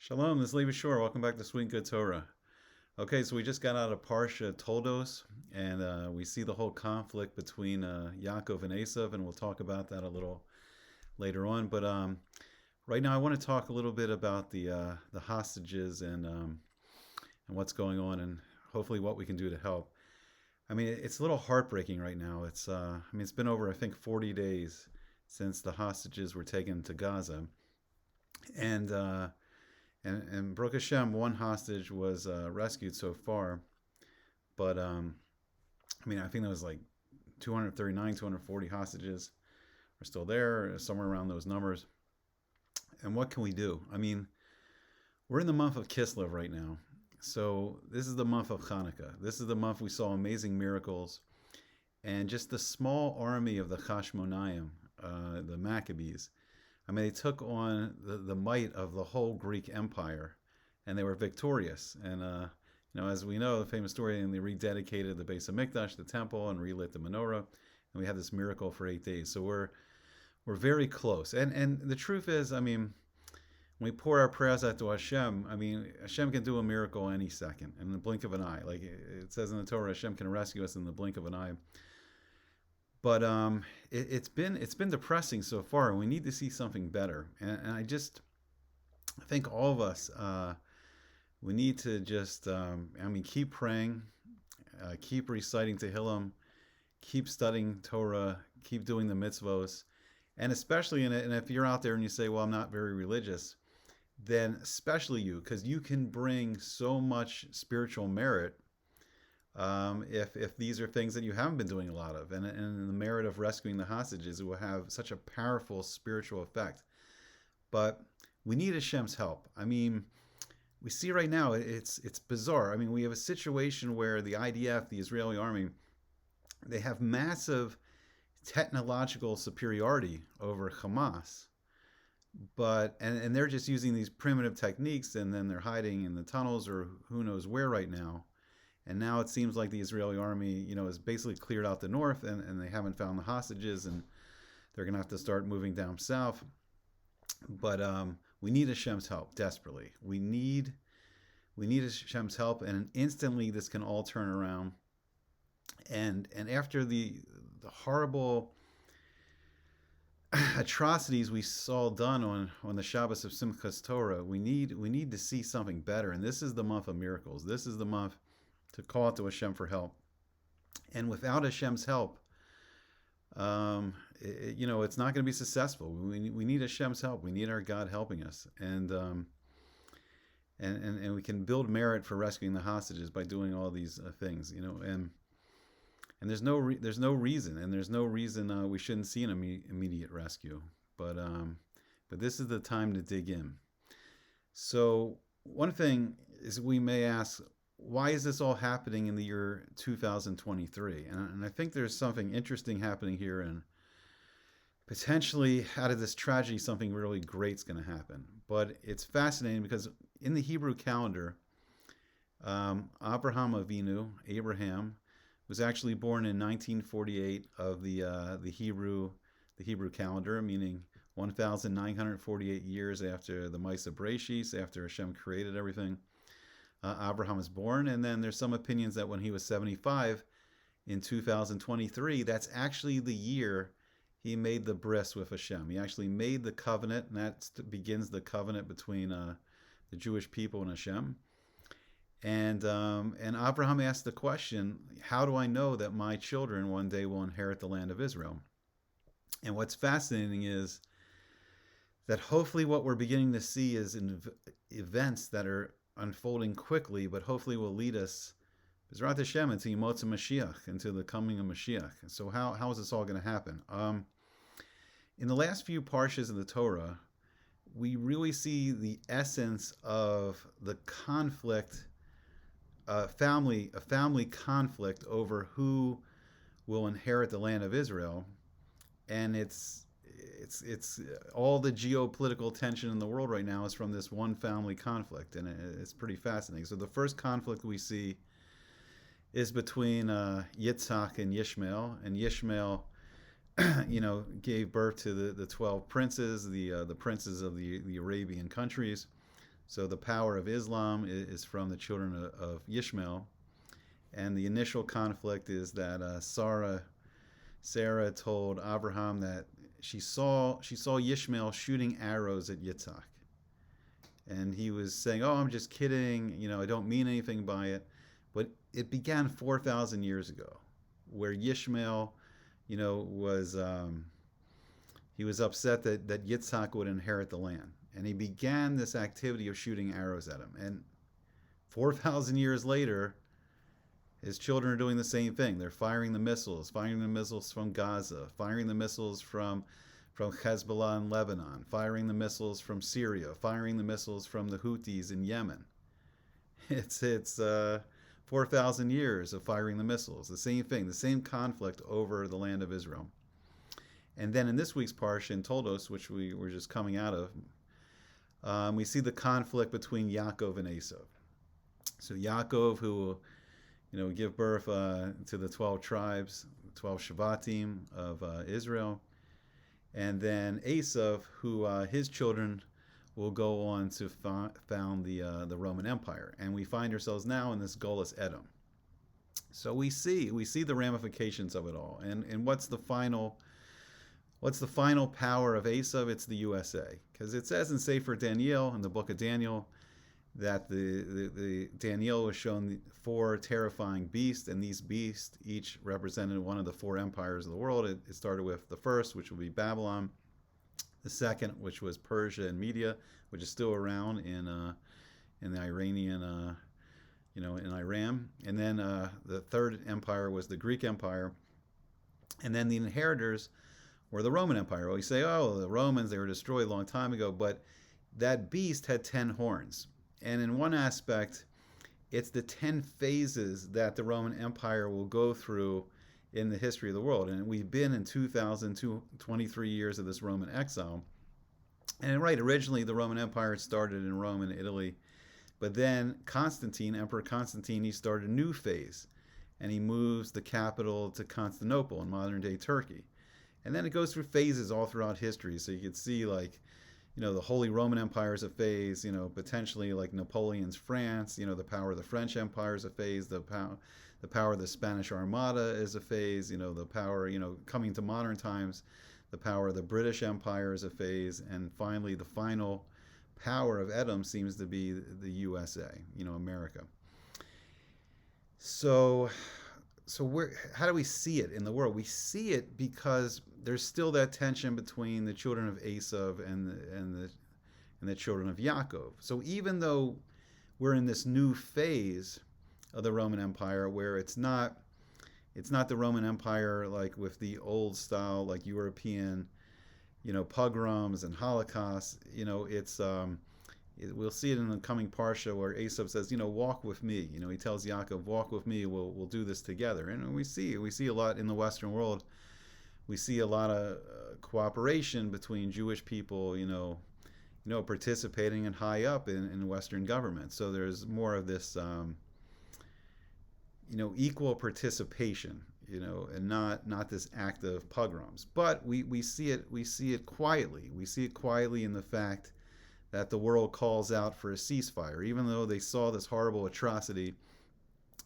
Shalom, this is Levi Shore. Welcome back to Sweet Good Torah. Okay, so we just got out of Parsha Toldos, and we see the whole conflict between Yaakov and Esav, and we'll talk about that a little later on. But right now, I want to talk a little bit about the hostages and what's going on, and hopefully what we can do to help. I mean, it's a little heartbreaking right now. It's been over, I think, 40 days since the hostages were taken to Gaza, and and Baruch Hashem, one hostage was rescued so far, but I think there was like 239, 240 hostages are still there, somewhere around those numbers. And what can we do? I mean, we're in the month of Kislev right now, so this is the month of Hanukkah. This is the month we saw amazing miracles, and just the small army of the Hashmonaim, the Maccabees. I mean, they took on the might of the whole Greek Empire, and they were victorious. And as we know, the famous story, and they rededicated the Beis Hamikdash, the temple, and relit the menorah, and we had this miracle for 8 days. So we're very close. And the truth is, I mean, when we pour our prayers out to Hashem, I mean, Hashem can do a miracle any second, in the blink of an eye. Like it says in the Torah, Hashem can rescue us in the blink of an eye. But it's been depressing so far, and we need to see something better. And I think all of us, we need to just keep praying, keep reciting Tehillim, keep studying Torah, keep doing the mitzvos, and especially and if you're out there and you say, well, I'm not very religious, then especially you, because you can bring so much spiritual merit if these are things that you haven't been doing a lot of, and the merit of rescuing the hostages, it will have such a powerful spiritual effect. But we need Hashem's help. I mean, we see right now it's bizarre. I mean, we have a situation where the IDF, the Israeli army, they have massive technological superiority over Hamas, but and they're just using these primitive techniques, and then they're hiding in the tunnels or who knows where right now. And now it seems like the Israeli army, has basically cleared out the north, and they haven't found the hostages, and they're going to have to start moving down south. But we need Hashem's help desperately. We need Hashem's help, and instantly this can all turn around. And after the horrible atrocities we saw done on the Shabbos of Simchas Torah, we need to see something better. And this is the month of miracles. This is the month to call out to Hashem for help. And without Hashem's help, it's not going to be successful. We need Hashem's help. We need our God helping us, and we can build merit for rescuing the hostages by doing all these things. And there's no reason, we shouldn't see an immediate rescue. But this is the time to dig in. So one thing is, we may ask, why is this all happening in the year 2023? And I think there's something interesting happening here, and potentially out of this tragedy, something really great's going to happen. But it's fascinating because in the Hebrew calendar, Abraham was actually born in 1948 of the Hebrew calendar, meaning 1,948 years after the Maaseh Bereshis, after Hashem created everything. Abraham was born, and then there's some opinions that when he was 75 in 2023, that's actually the year he made the bris with Hashem. He actually made the covenant, and that begins the covenant between the Jewish people and Hashem. And Abraham asked the question, how do I know that my children one day will inherit the land of Israel? And what's fascinating is that hopefully what we're beginning to see is events that are unfolding quickly, but hopefully will lead us, B'ezrat Hashem, into Yemotza Mashiach, into the coming of Mashiach. So how is this all going to happen? In the last few parshas of the Torah, we really see the essence of the conflict, a family conflict over who will inherit the land of Israel, and it's all the geopolitical tension in the world right now is from this one family conflict, and it's pretty fascinating. So the first conflict we see is between Yitzhak and Yishmael, and Yishmael, gave birth to the 12 princes, the princes of the Arabian countries. So the power of Islam is from the children of Ishmael, and the initial conflict is that Sarah told Abraham that she saw Ishmael shooting arrows at Yitzhak, and he was saying, "Oh, I'm just kidding. I don't mean anything by it." But it began 4,000 years ago, where Ishmael, was he was upset that Yitzhak would inherit the land, and he began this activity of shooting arrows at him. And 4,000 years later, his children are doing the same thing. They're firing the missiles from Gaza, firing the missiles from Hezbollah in Lebanon, firing the missiles from Syria, firing the missiles from the Houthis in Yemen. It's 4,000 years of firing the missiles. The same thing, the same conflict over the land of Israel. And then in this week's parsha in Toldos, which we were just coming out of, we see the conflict between Yaakov and Esav. So Yaakov, who give birth to the 12 tribes, 12 Shvatim of Israel. And then Esav, who his children will go on to found the Roman Empire. And we find ourselves now in this Golas Edom. So we see the ramifications of it all. And what's the final power of Esav? It's the USA. Because it says in Sefer Daniel, in the book of Daniel, that the Daniel was shown 4 terrifying beasts, and these beasts each represented one of the 4 empires of the world. It started with the first, which would be Babylon, the second, which was Persia and Media, which is still around in the Iranian, in Iran, and then the third empire was the Greek Empire, and then the inheritors were the Roman Empire. Well, you say, oh, the Romans, they were destroyed a long time ago, but that beast had 10 horns. And in one aspect, it's the 10 phases that the Roman Empire will go through in the history of the world. And we've been in 23 years of this Roman exile. And originally the Roman Empire started in Rome and Italy. But then Emperor Constantine, he started a new phase. And he moves the capital to Constantinople in modern-day Turkey. And then it goes through phases all throughout history. So you could see, the Holy Roman Empire is a phase, potentially like Napoleon's France, the power of the French Empire is a phase, the power of the Spanish Armada is a phase, the power, coming to modern times, the power of the British Empire is a phase, and finally the final power of Edom seems to be the USA, America. So how do we see it in the world? We see it because there's still that tension between the children of Esav and the children of Yaakov. So even though we're in this new phase of the Roman Empire, where it's not the Roman Empire like with the old style, like European, pogroms and Holocaust. We'll see it in the coming parsha where Esav says, walk with me. He tells Yaakov, walk with me. We'll do this together. And we see a lot in the Western world. We see a lot of cooperation between Jewish people, participating and high up in Western government. So there's more of this, equal participation, and not this act of pogroms. But we see it quietly. We see it quietly in the fact that the world calls out for a ceasefire, even though they saw this horrible atrocity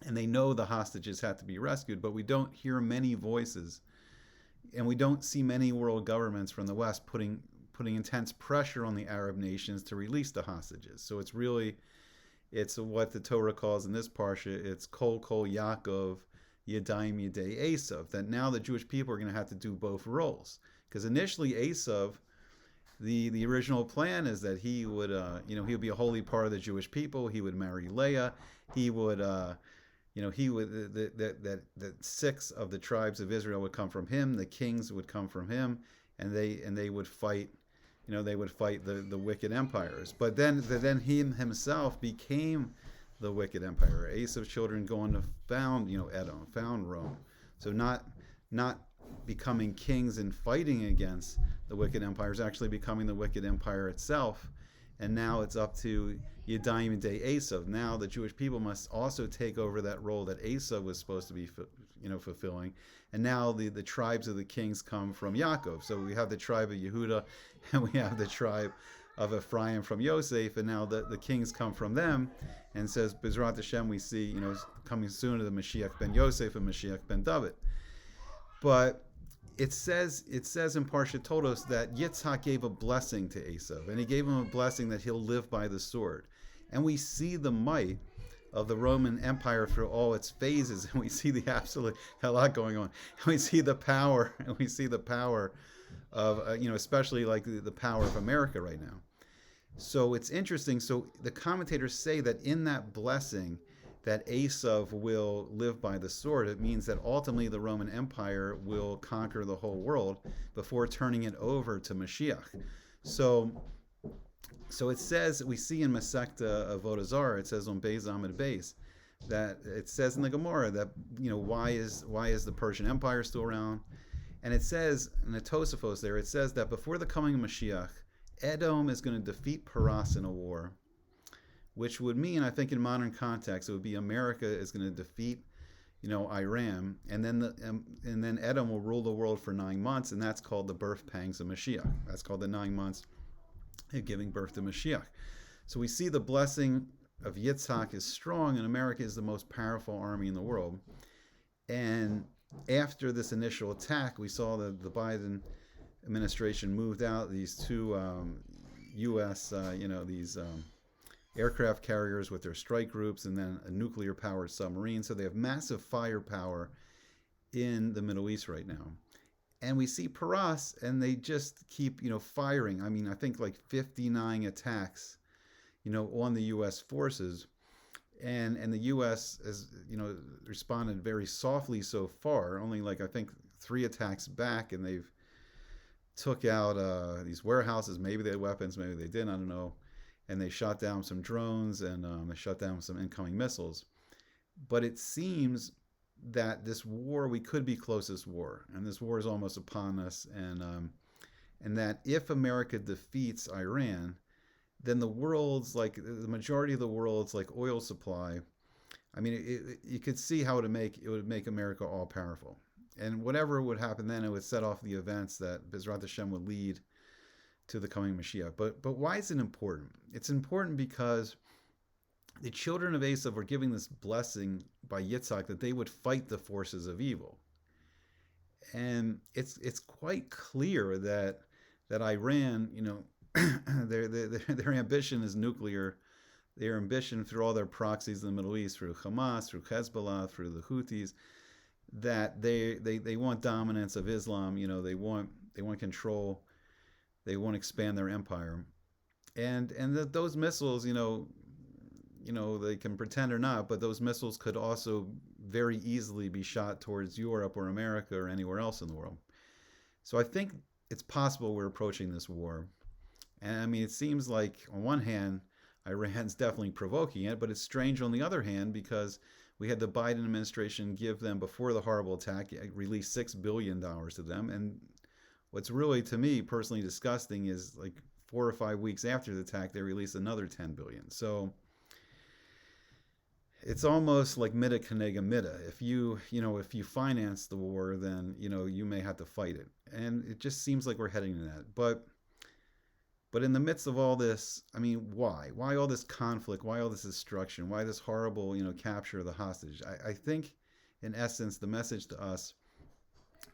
and they know the hostages had to be rescued. But we don't hear many voices, and we don't see many world governments from the West putting intense pressure on the Arab nations to release the hostages. So it's what the Torah calls in this parsha, it's Kol Yaakov Yadayim Yadei Esav, that now the Jewish people are going to have to do both roles. Because initially Esav, the original plan is that he would he would be a holy part of the Jewish people. He would marry Leah. He would that 6 of the tribes of Israel would come from him. The kings would come from him, and they would fight. They would fight the wicked empires. But then he himself became the wicked empire. Esav's children going to found Edom, found Rome. So not becoming kings and fighting against the wicked empires, actually becoming the wicked empire itself. And now it's up to Yadayim Yadei Esav. Now the Jewish people must also take over that role that Esav was supposed to be fulfilling. And now the tribes of the kings come from Yaakov. So we have the tribe of Yehuda and we have the tribe of Ephraim from Yosef, and now the kings come from them, and says Bezrat Hashem, we see, coming soon to the Mashiach ben Yosef and Mashiach ben David. But it says in Parshat Todos that Yitzhak gave a blessing to Esav, and he gave him a blessing that he'll live by the sword. And we see the might of the Roman Empire through all its phases, and we see the absolute a lot going on. And we see the power, of especially like the power of America right now. So it's interesting. So the commentators say that in that blessing, that Esav will live by the sword. It means that ultimately the Roman Empire will conquer the whole world before turning it over to Mashiach. So it says, we see in Masechta Avodah Zarah, it says on Beis Amid Beis, that it says in the Gemara that, why is the Persian Empire still around? And it says, in the Tosafos there, it says that before the coming of Mashiach, Edom is going to defeat Paras in a war, which would mean, I think in modern context, it would be America is going to defeat, Iran, and then Edom will rule the world for 9 months, and that's called the birth pangs of Mashiach. That's called the 9 months of giving birth to Mashiach. So we see the blessing of Yitzhak is strong, and America is the most powerful army in the world. And after this initial attack, we saw that the Biden administration moved out these two U.S. These aircraft carriers with their strike groups, and then a nuclear-powered submarine. So they have massive firepower in the Middle East right now. And we see Paras, and they just keep, firing. I mean, I think like 59 attacks, on the U.S. forces. And the U.S. has, responded very softly so far. Only like, I think, 3 attacks back, and they've took out these warehouses. Maybe they had weapons, maybe they didn't, I don't know. And they shot down some drones, and they shot down some incoming missiles. But it seems that this war, we could be closest war, and this war is almost upon us, and that if America defeats Iran, then the world's, like the majority of the world's like oil supply, I mean, you could see how it would make America all powerful. And whatever would happen then, it would set off the events that Bezrat Hashem would lead to the coming Mashiach. But why is it important? It's important because the children of Esav were giving this blessing by Yitzhak that they would fight the forces of evil. And it's quite clear that Iran, their ambition is nuclear. Their ambition through all their proxies in the Middle East, through Hamas, through Hezbollah, through the Houthis, that they want dominance of Islam. They want control. They want to expand their empire, and those missiles, they can pretend or not, but those missiles could also very easily be shot towards Europe or America or anywhere else in the world. So I think it's possible we're approaching this war. And I mean, it seems like on one hand, Iran's definitely provoking it, but it's strange on the other hand, because we had the Biden administration give them, before the horrible attack, release $6 billion to them. And what's really, to me, personally disgusting is like 4 or 5 weeks after the attack, they released another $10 billion. So it's almost like mida kenega mida. If you finance the war, then, you may have to fight it. And it just seems like we're heading to that. But in the midst of all this, I mean, why? Why all this conflict? Why all this destruction? Why this horrible, capture of the hostage? I think, in essence, the message to us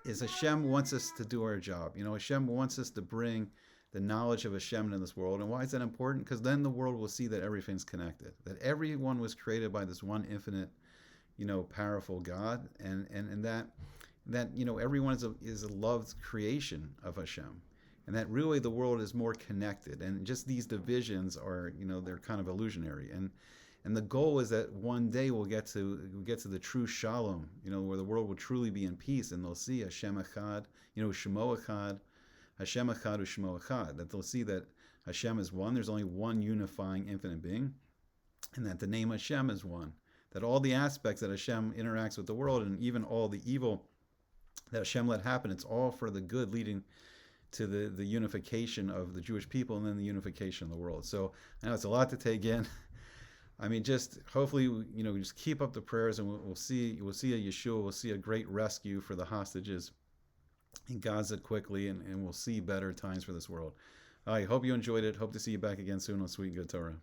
is Hashem wants us to do our job. Hashem wants us to bring the knowledge of Hashem into this world. And why is that important? Because then the world will see that everything's connected, that everyone was created by this one infinite, powerful God, and that everyone is a loved creation of Hashem. And that really the world is more connected, and just these divisions are, they're kind of illusionary. And the goal is that one day we'll get to the true shalom, where the world will truly be in peace, and they'll see Hashem Echad, Shemo Echad, Hashem Echad U'Shemo Echad. That they'll see that Hashem is one. There's only one unifying infinite being, and that the name Hashem is one. That all the aspects that Hashem interacts with the world, and even all the evil that Hashem let happen, it's all for the good, leading to the unification of the Jewish people, and then the unification of the world. So I know it's a lot to take in. I mean, just hopefully, we just keep up the prayers, and we'll see a Yeshua, we'll see a great rescue for the hostages in Gaza quickly, and we'll see better times for this world. I hope you enjoyed it. Hope to see you back again soon on Sweet and Good Torah.